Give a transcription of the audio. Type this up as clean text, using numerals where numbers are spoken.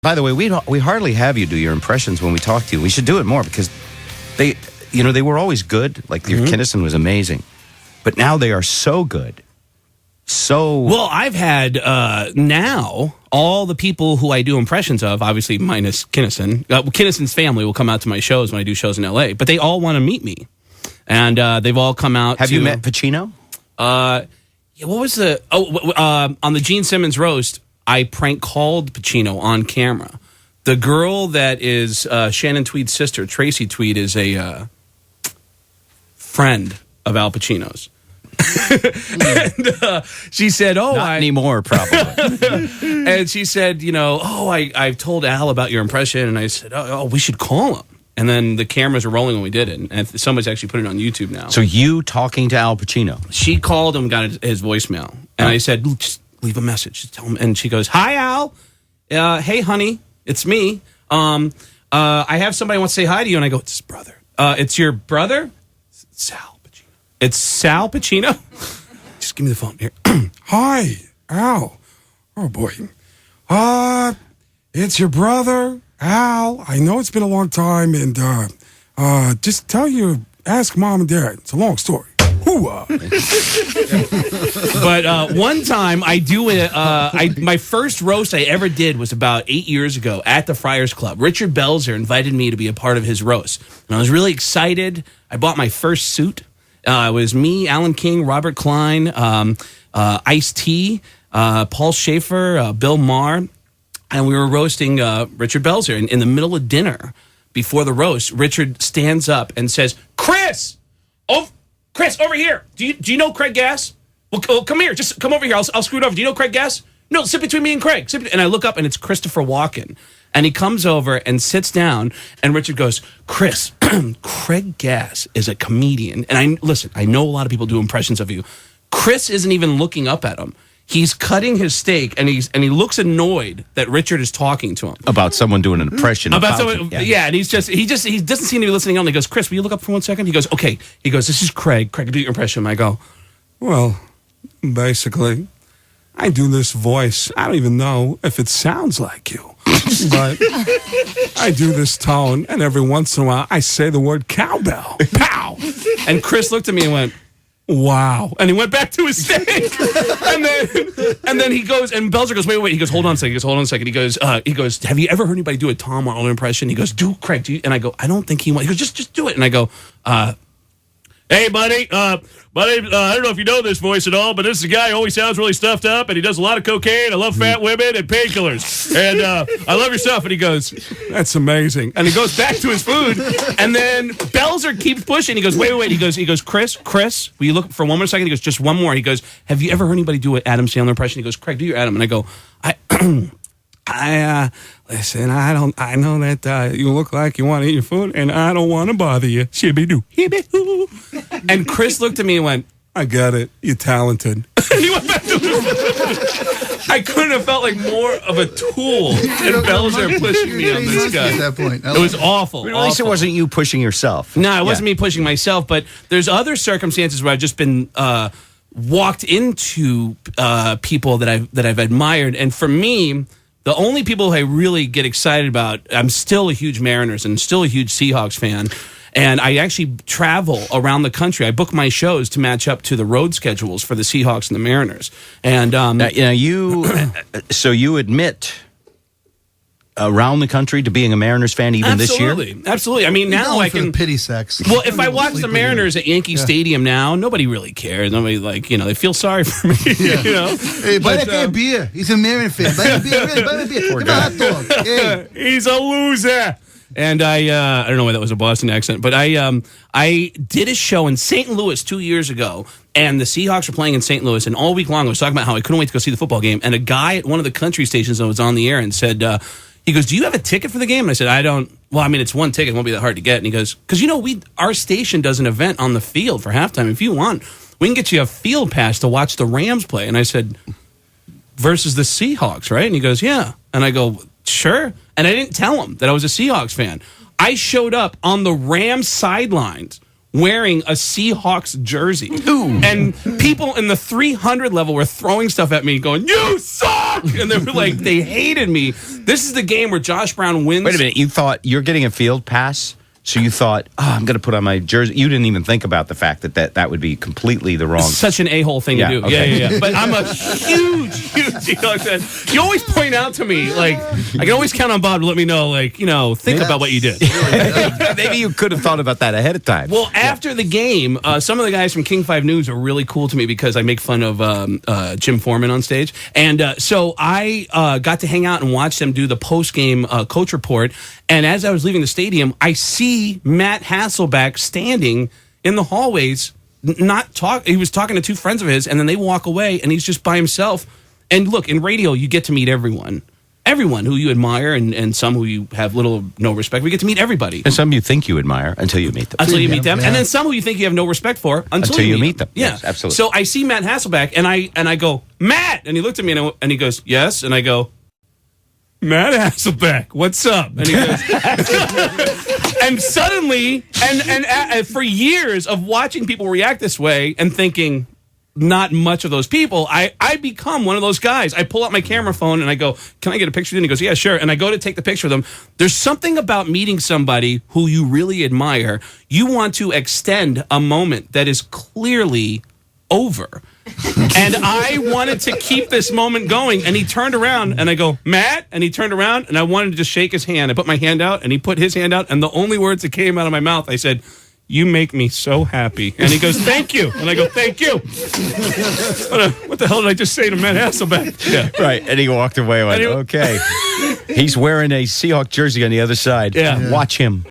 by the way, we hardly have you do your impressions when we talk to you. We should do it more because they were always good. Like your Kinison was amazing, but now they are so good. So well, I've had now all the people who I do impressions of, obviously minus Kinison. Kinison's family will come out to my shows when I do shows in L.A., but they all want to meet me, and they've all come out. Have you met Pacino? What was the on the Gene Simmons roast? I prank called Pacino on camera. The girl that is Shannon Tweed's sister, Tracy Tweed, is a friend of Al Pacino's. And she said, "Oh, not anymore, probably." And she said, I've told Al about your impression, and I said, "Oh, we should call him." And then the cameras were rolling when we did it, and somebody's actually put it on YouTube now. So you talking to Al Pacino? She called him, got his voicemail, and I said, "Just leave a message, just tell him." And she goes, "Hi, Al. Hey, honey, it's me. I have somebody who wants to say hi to you." And I go, "It's his brother. It's your brother? Sal. It's Sal Pacino?" Just give me the phone here. "Hi, Al. Oh, boy. It's your brother, Al. I know it's been a long time, and just ask Mom and Dad. It's a long story." But one time my first roast I ever did was about 8 years ago at the Friars Club. Richard Belzer invited me to be a part of his roast, and I was really excited. I bought my first suit. It was me, Alan King, Robert Klein, Ice-T, Paul Schaefer, Bill Maher, and we were roasting Richard Belzer. And in the middle of dinner, before the roast, Richard stands up and says, Chris, over here. Do you know Craig Gass? Well, come here. Just come over here. I'll scoot over. Do you know Craig Gass? No, sit between me and Craig. And I look up, and it's Christopher Walken. And he comes over and sits down, and Richard goes, Chris, Craig Gass is a comedian. And I know a lot of people do impressions of you. Chris isn't even looking up at him. He's cutting his steak, and he looks annoyed that Richard is talking to him about someone doing an impression about someone. Yeah, and he doesn't seem to be listening on. He goes, Chris, will you look up for 1 second? He goes, okay. He goes, this is Craig. Craig, do your impression. I go, well, basically, I do this voice. I don't even know if it sounds like you. But I do this tone, and every once in a while, I say the word cowbell. Pow! And Chris looked at me and went, wow. And he went back to his steak. and then he goes, and Belzer goes, wait. He goes, hold on a second. He goes, have you ever heard anybody do a Tom Arnold impression? He goes, Craig, and I go, I don't think he wants. He goes, just do it. And I go, hey, buddy, I don't know if you know this voice at all, but this is a guy who always sounds really stuffed up, and he does a lot of cocaine. I love fat women and painkillers. And I love your stuff. And he goes, that's amazing. And he goes back to his food, and then Belzer keeps pushing. He goes, wait. He goes, Chris, will you look for 1 more second? He goes, just one more. He goes, have you ever heard anybody do an Adam Sandler impression? He goes, Craig, do your Adam. And I go, listen, I know that you look like you want to eat your food, and I don't want to bother you. Shibby-doo. And Chris looked at me and went, I got it. You're talented. And he went back to his I couldn't have felt like more of a tool than Belzer pushing me on this guy. At that point. It was awful. But at least it wasn't you pushing yourself. No, it wasn't me pushing myself, but there's other circumstances where I've just been walked into people that I've admired, and for me, the only people I really get excited about, I'm still a huge Mariners and still a huge Seahawks fan, and I actually travel around the country. I book my shows to match up to the road schedules for the Seahawks and the Mariners. And so you admit around the country to being a Mariners fan even this year? Absolutely. I mean, now I can pity sex. Well, if I watch the Mariners at Yankee Stadium now, nobody really cares. Nobody they feel sorry for me. Yeah. You know? Hey, buy that guy a beer. He's a Marin fan. Buy a beer. Really, buy a beer. Give him a hot dog. Hey. He's a loser. And I don't know why that was a Boston accent, but I did a show in St. Louis 2 years ago, and the Seahawks were playing in St. Louis, and all week long I was talking about how I couldn't wait to go see the football game, and a guy at one of the country stations that was on the air and said, he goes, do you have a ticket for the game? And I said, I don't. Well, I mean, it's one ticket. It won't be that hard to get. And he goes, because, our station does an event on the field for halftime. If you want, we can get you a field pass to watch the Rams play. And I said, versus the Seahawks, right? And he goes, yeah. And I go, sure. And I didn't tell him that I was a Seahawks fan. I showed up on the Rams sidelines wearing a Seahawks jersey. Ooh. And people in the 300 level were throwing stuff at me going, you suck! suck. And they were like, they hated me. This is the game where Josh Brown wins. Wait a minute. You thought you're getting a field pass? So you thought, I'm going to put on my jersey. You didn't even think about the fact that would be completely the wrong. It's such an a-hole thing to do. Okay. Yeah. But I'm a huge, like that. You always point out to me, like, I can always count on Bob to let me know, like, think about what you did. Maybe you could have thought about that ahead of time. Well, after the game, some of the guys from King 5 News are really cool to me because I make fun of Jim Foreman on stage. And so I got to hang out and watch them do the post-game coach report. And as I was leaving the stadium, I see Matt Hasselbeck standing in the hallways, not talk. He was talking to two friends of his, and then they walk away, and he's just by himself. And look, in radio, you get to meet everyone who you admire, and some who you have little or no respect. We get to meet everybody, and some you think you admire until you meet them. And then some who you think you have no respect for until you meet them. Yeah, yes, absolutely. So I see Matt Hasselbeck, and I go, Matt, and he looked at me, and he goes, yes, and I go, Matt Hasselbeck, what's up? And he goes, and suddenly, and for years of watching people react this way and thinking, not much of those people, I become one of those guys. I pull out my camera phone and I go, can I get a picture? And he goes, yeah, sure. And I go to take the picture of them. There's something about meeting somebody who you really admire. You want to extend a moment that is clearly over. And I wanted to keep this moment going. And he turned around and I go, Matt? And he turned around and I wanted to just shake his hand. I put my hand out and he put his hand out. And the only words that came out of my mouth, I said, you make me so happy. And he goes, thank you. And I go, thank you. What the hell did I just say to Matt Hasselbeck? Yeah. Right. And he walked away and went, okay. He's wearing a Seahawk jersey on the other side. Yeah. Watch him.